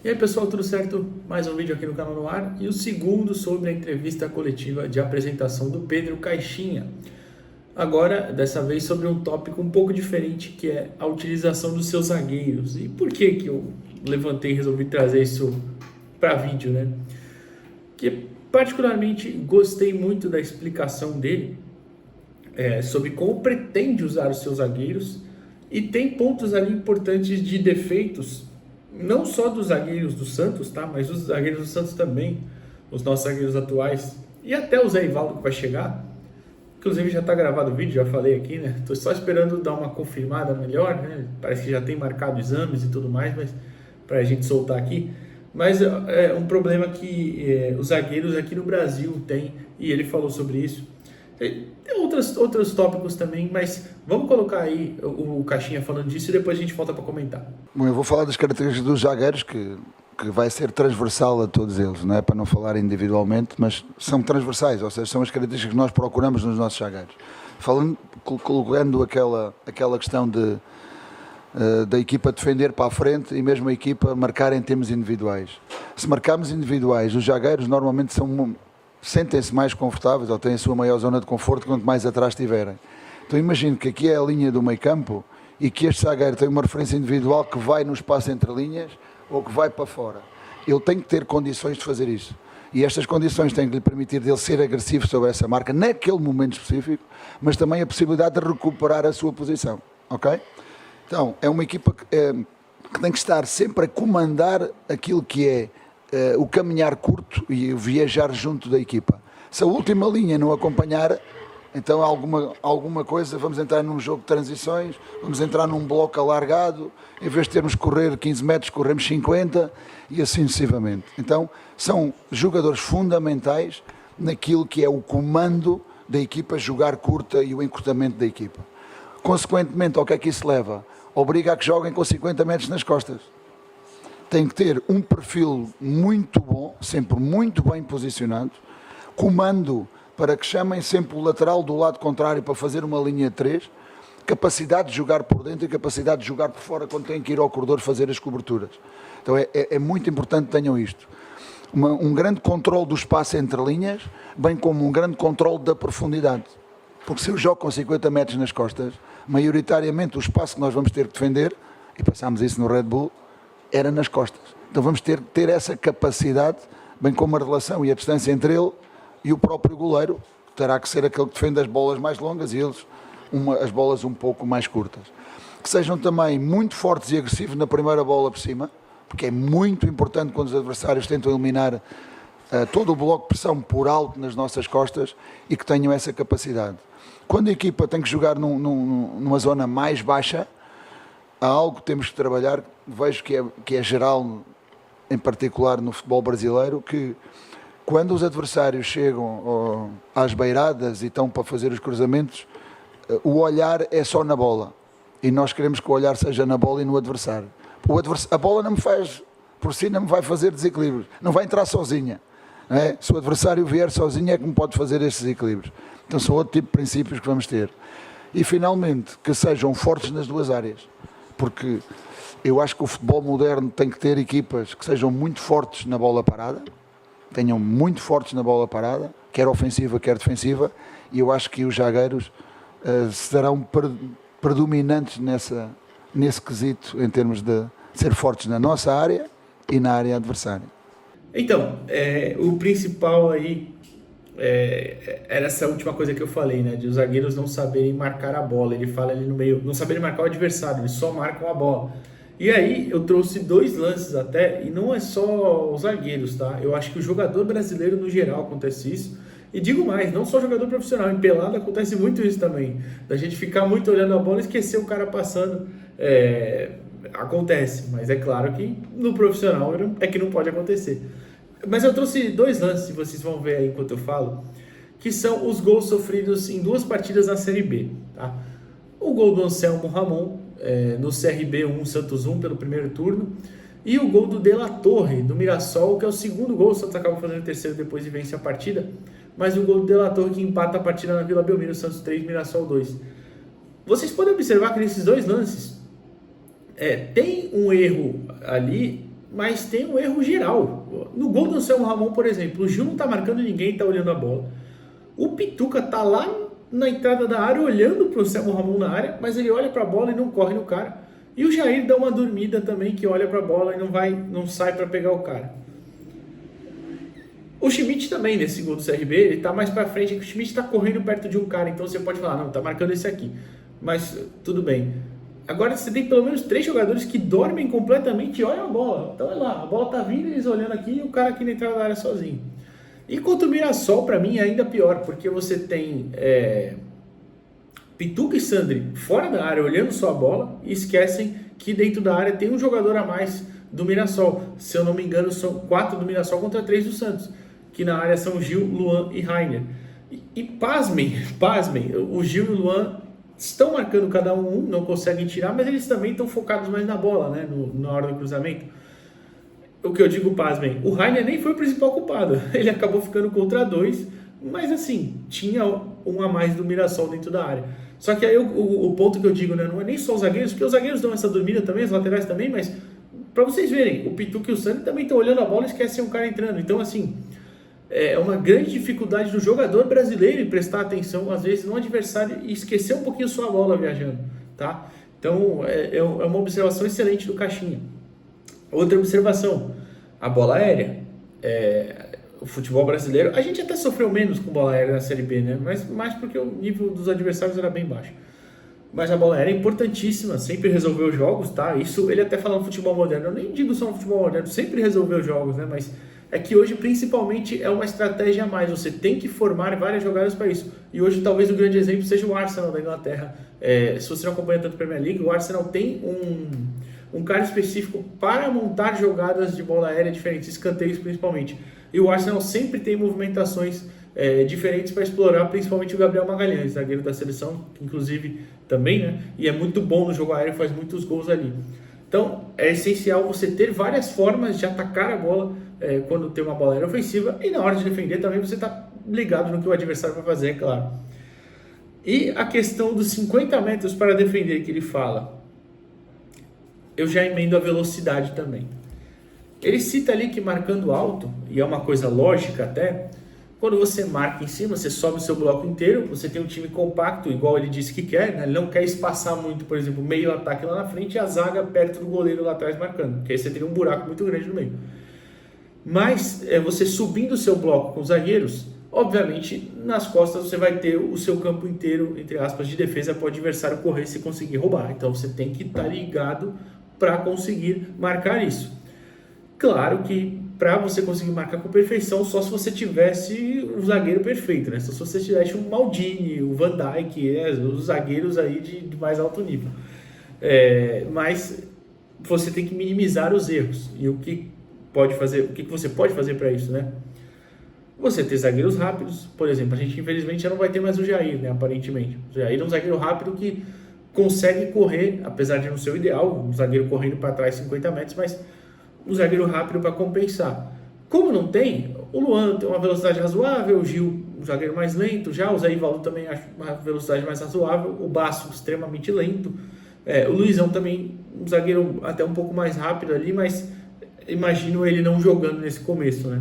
E aí pessoal, tudo certo? Mais um vídeo aqui no canal no ar e o segundo sobre a entrevista coletiva de apresentação do Pedro Caixinha. Agora, dessa vez sobre um tópico um pouco diferente, que é a utilização dos seus zagueiros. E por que que eu levantei e resolvi trazer isso para vídeo, né? Que particularmente gostei muito da explicação dele sobre como pretende usar os seus zagueiros e tem pontos ali importantes de defeitos, não só dos zagueiros do Santos, tá? Mas os zagueiros do Santos também, os nossos zagueiros atuais e até o Zé Ivaldo que vai chegar. Inclusive já está gravado o vídeo, já falei aqui, né? Tô só esperando dar uma confirmada melhor, né? Parece que já tem marcado exames e tudo mais, mas para a gente soltar aqui. Mas é um problema que os zagueiros aqui no Brasil têm, e ele falou sobre isso. Tem outros tópicos também, mas vamos colocar aí o Caixinha falando disso e depois a gente volta para comentar. Bom, eu vou falar das características dos zagueiros, que vai ser transversal a todos eles, não é para não falar individualmente, mas são transversais, ou seja, são as características que nós procuramos nos nossos zagueiros. Falando, colocando aquela questão da equipa defender para a frente e mesmo a equipa marcar em termos individuais. Se marcarmos individuais, os zagueiros normalmente sentem-se mais confortáveis ou têm a sua maior zona de conforto quanto mais atrás estiverem. Então imagino que aqui é a linha do meio campo e que este zagueiro tem uma referência individual que vai no espaço entre linhas ou que vai para fora. Ele tem que ter condições de fazer isso. E estas condições têm que lhe permitir dele ser agressivo sobre essa marca naquele momento específico, mas também a possibilidade de recuperar a sua posição. Ok? Então, é uma equipa que tem que estar sempre a comandar aquilo que é o caminhar curto e o viajar junto da equipa. Se a última linha não acompanhar, então alguma coisa, vamos entrar num jogo de transições, vamos entrar num bloco alargado, em vez de termos que correr 15 metros, corremos 50 e assim sucessivamente. Então, são jogadores fundamentais naquilo que é o comando da equipa, jogar curta e o encurtamento da equipa. Consequentemente, ao que é que isso leva? Obriga a que joguem com 50 metros nas costas. Tem que ter um perfil muito bom, sempre muito bem posicionado, comando para que chamem sempre o lateral do lado contrário para fazer uma linha de 3, capacidade de jogar por dentro e capacidade de jogar por fora quando têm que ir ao corredor fazer as coberturas. Então é muito importante que tenham isto. Um grande controle do espaço entre linhas, bem como um grande controle da profundidade. Porque se eu jogo com 50 metros nas costas, maioritariamente o espaço que nós vamos ter que defender, e passámos isso no Red Bull, era nas costas. Então vamos ter essa capacidade, bem como a relação e a distância entre ele e o próprio goleiro, terá que ser aquele que defende as bolas mais longas e eles as bolas um pouco mais curtas. Que sejam também muito fortes e agressivos na primeira bola por cima, porque é muito importante quando os adversários tentam eliminar todo o bloco de pressão por alto nas nossas costas e que tenham essa capacidade. Quando a equipa tem que jogar numa zona mais baixa, há algo que temos que trabalhar, vejo que é geral, em particular no futebol brasileiro, que quando os adversários chegam às beiradas e estão para fazer os cruzamentos, o olhar é só na bola. E nós queremos que o olhar seja na bola e no adversário. A bola não me faz, por si não me vai fazer desequilíbrios, não vai entrar sozinha. Não é? Se o adversário vier sozinho é que me pode fazer estes desequilíbrios. Então são outro tipo de princípios que vamos ter. E finalmente, que sejam fortes nas duas áreas. Porque eu acho que o futebol moderno tem que ter equipas que sejam muito fortes na bola parada, tenham muito fortes na bola parada, quer ofensiva, quer defensiva, e eu acho que os zagueiros serão predominantes nesse quesito, em termos de ser fortes na nossa área e na área adversária. Então, o principal aí era essa última coisa que eu falei, né? De os zagueiros não saberem marcar a bola. Ele fala ali no meio, não saberem marcar o adversário, eles só marcam a bola. E aí eu trouxe dois lances até, e não é só os zagueiros, tá? Eu acho que o jogador brasileiro no geral acontece isso. E digo mais, não só jogador profissional, em pelada acontece muito isso também. Da gente ficar muito olhando a bola e esquecer o cara passando. Acontece, mas é claro que no profissional é que não pode acontecer. Mas eu trouxe dois lances, vocês vão ver aí enquanto eu falo, que são os gols sofridos em duas partidas na Série B, tá? O gol do Anselmo Ramon, no CRB 1, Santos 1, pelo primeiro turno, e o gol do De La Torre, do Mirassol, que é o segundo gol, o Santos acaba fazendo o terceiro depois e vence a partida, mas o gol do De La Torre que empata a partida na Vila Belmiro, Santos 3, Mirassol 2. Vocês podem observar que nesses dois lances tem um erro ali mas tem um erro geral. No gol do Anselmo Ramon, por exemplo, o Gil não tá marcando ninguém, tá olhando a bola. O Pituca tá lá na entrada da área, olhando pro Anselmo Ramon na área, mas ele olha pra bola e não corre no cara. E o Jair dá uma dormida também, que olha pra bola e não sai pra pegar o cara. O Schmidt também, nesse gol do CRB, ele tá mais pra frente, que o Schmidt tá correndo perto de um cara, então você pode falar, não, tá marcando esse aqui. Mas tudo bem. Agora você tem pelo menos 3 jogadores que dormem completamente e olham a bola. Então é lá, a bola tá vindo, eles olhando aqui e o cara aqui na entrada da área sozinho. E contra o Mirassol, pra mim, é ainda pior, porque você tem Pituca e Sandri fora da área, olhando só a bola, e esquecem que dentro da área tem um jogador a mais do Mirassol. Se eu não me engano, são 4 do Mirassol contra 3 do Santos, que na área são Gil, Luan e Rainer. E pasmem, o Gil e o Luan estão marcando cada um, não conseguem tirar, mas eles também estão focados mais na bola, né, na hora do cruzamento. O que eu digo, pasmem, o Rainer nem foi o principal culpado, ele acabou ficando contra 2, mas assim, tinha um a mais do Mirassol dentro da área. Só que aí o ponto que eu digo, né, não é nem só os zagueiros, porque os zagueiros dão essa dormida também, os laterais também, mas para vocês verem, o Pituca e o Sandri também estão olhando a bola e esquecem um cara entrando. Então, assim, é uma grande dificuldade do jogador brasileiro em prestar atenção, às vezes, no adversário e esquecer um pouquinho sua bola viajando, tá? Então, é uma observação excelente do Caixinha. Outra observação, a bola aérea. O futebol brasileiro, a gente até sofreu menos com bola aérea na Série B, né? Mas mais porque o nível dos adversários era bem baixo. Mas a bola aérea é importantíssima, sempre resolveu os jogos, tá? Isso ele até fala no futebol moderno, eu nem digo só no futebol moderno, sempre resolveu os jogos, né? Mas é que hoje principalmente é uma estratégia a mais, você tem que formar várias jogadas para isso. E hoje talvez o grande exemplo seja o Arsenal da Inglaterra. Se você não acompanha tanto a Premier League, o Arsenal tem um cara específico para montar jogadas de bola aérea diferentes, escanteios principalmente. E o Arsenal sempre tem movimentações diferentes para explorar, principalmente o Gabriel Magalhães, zagueiro da seleção, inclusive também, né? E é muito bom no jogo aéreo, faz muitos gols ali. Então, é essencial você ter várias formas de atacar a bola quando tem uma bola aérea ofensiva, e na hora de defender também você está ligado no que o adversário vai fazer, é claro. E a questão dos 50 metros para defender que ele fala, eu já emendo a velocidade também. Ele cita ali que marcando alto, e é uma coisa lógica até, quando você marca em cima, você sobe o seu bloco inteiro, você tem um time compacto, igual ele disse que quer, né? Ele não quer espaçar muito, por exemplo, meio ataque lá na frente e a zaga perto do goleiro lá atrás marcando, porque aí você teria um buraco muito grande no meio. Mas você subindo o seu bloco com os zagueiros, obviamente nas costas você vai ter o seu campo inteiro, entre aspas, de defesa para o adversário correr se conseguir roubar. Então você tem que estar ligado para conseguir marcar isso. Claro que para você conseguir marcar com perfeição, só se você tivesse um zagueiro perfeito, né? Só se você tivesse um Maldini, o Van Dijk, os zagueiros aí de mais alto nível. Mas você tem que minimizar os erros. E o que você pode fazer para isso, né? Você ter zagueiros rápidos, por exemplo, a gente infelizmente já não vai ter mais o Jair, né? Aparentemente. O Jair é um zagueiro rápido que consegue correr, apesar de não ser o ideal, um zagueiro correndo para trás 50 metros, mas um zagueiro rápido para compensar. Como não tem, o Luan tem uma velocidade razoável, o Gil um zagueiro mais lento, já o Zé Ivaldo também acho uma velocidade mais razoável, o Basso extremamente lento, o Luizão também um zagueiro até um pouco mais rápido ali, mas imagino ele não jogando nesse começo, né?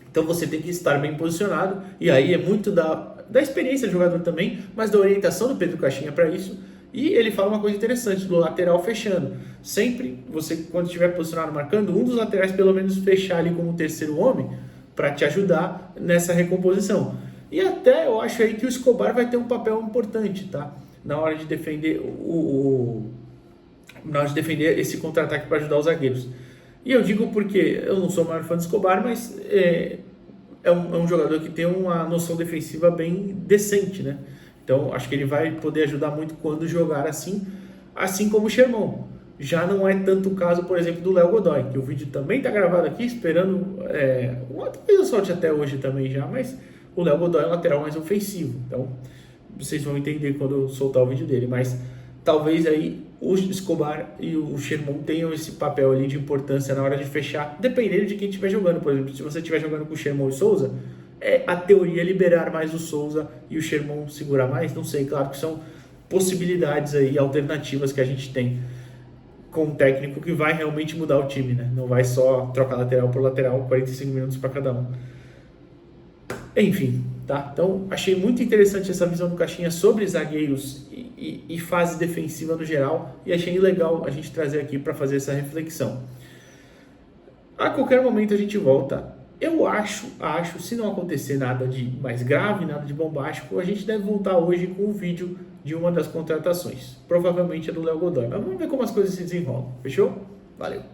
Então você tem que estar bem posicionado, e aí é muito da experiência do jogador também, mas da orientação do Pedro Caixinha para isso. E ele fala uma coisa interessante, do lateral fechando. Sempre, você quando estiver posicionado marcando, um dos laterais pelo menos fechar ali como terceiro homem, para te ajudar nessa recomposição. E até eu acho aí que o Escobar vai ter um papel importante, tá? Na hora de defender na hora de defender esse contra-ataque para ajudar os zagueiros. E eu digo porque eu não sou o maior fã do Escobar, mas é um jogador que tem uma noção defensiva bem decente, né? Então, acho que ele vai poder ajudar muito quando jogar assim como o Sherman. Já não é tanto o caso, por exemplo, do Léo Godoy, que o vídeo também está gravado aqui, esperando talvez eu solte até hoje também já, mas o Léo Godoy é um lateral mais ofensivo. Então, vocês vão entender quando eu soltar o vídeo dele, mas talvez aí o Escobar e o Sherman tenham esse papel ali de importância na hora de fechar, dependendo de quem estiver jogando. Por exemplo, se você estiver jogando com o Sherman e Souza, a teoria é liberar mais o Souza e o Sherman segurar mais, não sei, claro que são possibilidades aí, alternativas que a gente tem. com um técnico que vai realmente mudar o time, né? Não vai só trocar lateral por lateral, 45 minutos para cada um. Enfim, tá? Então, achei muito interessante essa visão do Caixinha sobre zagueiros e fase defensiva no geral, e achei legal a gente trazer aqui para fazer essa reflexão. A qualquer momento a gente volta. Eu acho, se não acontecer nada de mais grave, nada de bombástico, a gente deve voltar hoje com o vídeo de uma das contratações. Provavelmente é do Léo Godoy, mas vamos ver como as coisas se desenrolam. Fechou? Valeu!